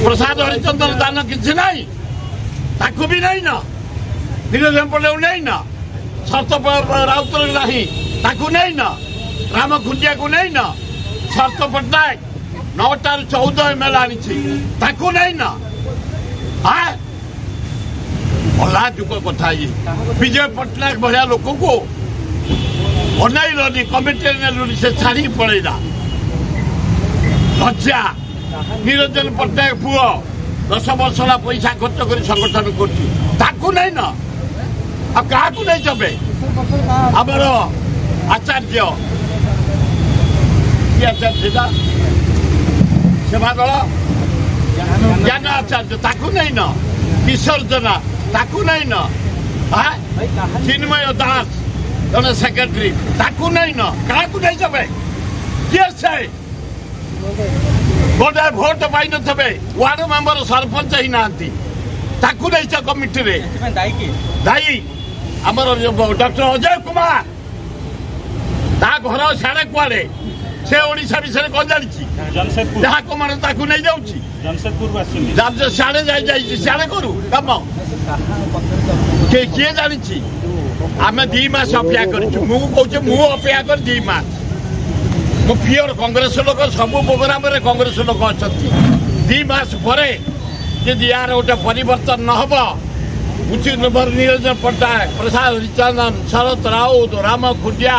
प्रसाद हरिचंद्र दान किसी नहीं ताकू भी नहीं ना निरंजन पटेल नहीं ना शरत राउत नहीं ताकू नहीं ना राम खुंटिया को नहीं ना शरत पट्टनायक 9 ରୁ 14 एमएलए आनी ताकू नहीं ना हाँ अल्लाह जुग कथा ये विजय पट्टनायक भाया लोक को अनाइलनी कमिटी नेलुनी से छाड़ी पड़ेगा लज्जा निरंजन पट्टनायक पुओ 10 वर्ष पैसा खर्च कर संगठन कर नहीं ना अब क्या नहीं जबे आमर आचार्य आचार्य सेवा दल ज्ञान आचार्य ताकू नहीं ना किशोर जेना ताकू नहीं ना चिन्मय दास जन सेक्रेटरी ताकू नहीं ना क्या नहीं जबे किए से गोटे भोट पाई थे वार्ड मेंबर सरपंच ही ना नहीं कमिटी रे दायी आमर डॉक्टर अजय कुमार घर साढ़े कुआड़े से ओडिशा विषय कौन जानी जहाँ कमाण ताकू नहीं जाऊँ साढ़े साढ़े करू कम किए जानी आम 2 मास अपेक्षा करूँ अपेक्षा कर 2 मास मु पियोर कांग्रेस लोक सब प्रोग्राम रे कांग्रेस लोक अच्छा 2 मास पर यार गोटे परिवर्तन न हम उचित निरंजन पट्टनायक प्रसाद हरिचंदन शरत राउत राम खुंटिया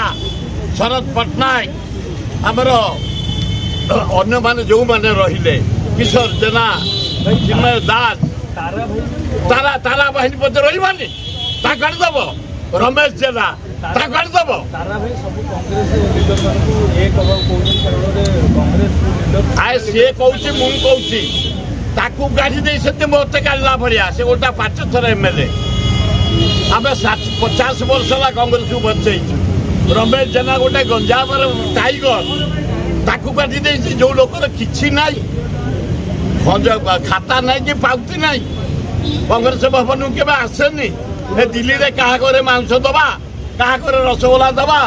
शरत पट्टनायक आमर अन्य मान जो मैंने रहिले किशोर जेना चिन्मय दास तारा तारा बाहिनी पद रही दब रमेश जेना दब आए सी कहूँ ताकू गाड़ी दे से मत काढ़ला भाया से गोटा 5 थर एमएलए आम 50 वर्ष कांग्रेस को बचेचु रमेश जेना गोटे गंजाम टाइगर ताकू काटी दे जो लोकर किसी ना खाता ना कि पाउती ना कांग्रेस भवन के आसेनी दिल्ली में क्या घरे मांस दबा क्या घरे रसगोला दबा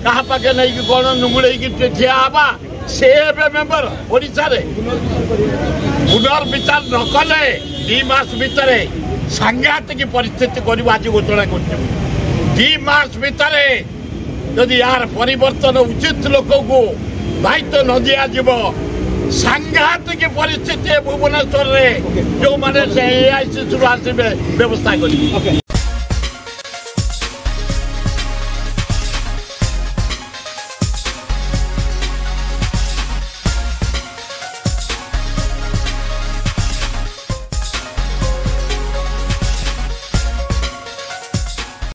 क्या पाखे नहीं कौन नुमुड़े ठिया हवा से मेम्बर ओडिशा रे पुनर्विचार न कले 2 मास भितर सांघातिक परिस्थिति कर आज घोषणा कर 2 मास भितर यदि यार परिवर्तन उचित लोक को दायित्व न दिज्व सांघातिक परिस्थिति भुवनेश्वर जो मैंने AICC आसवे व्यवस्था कर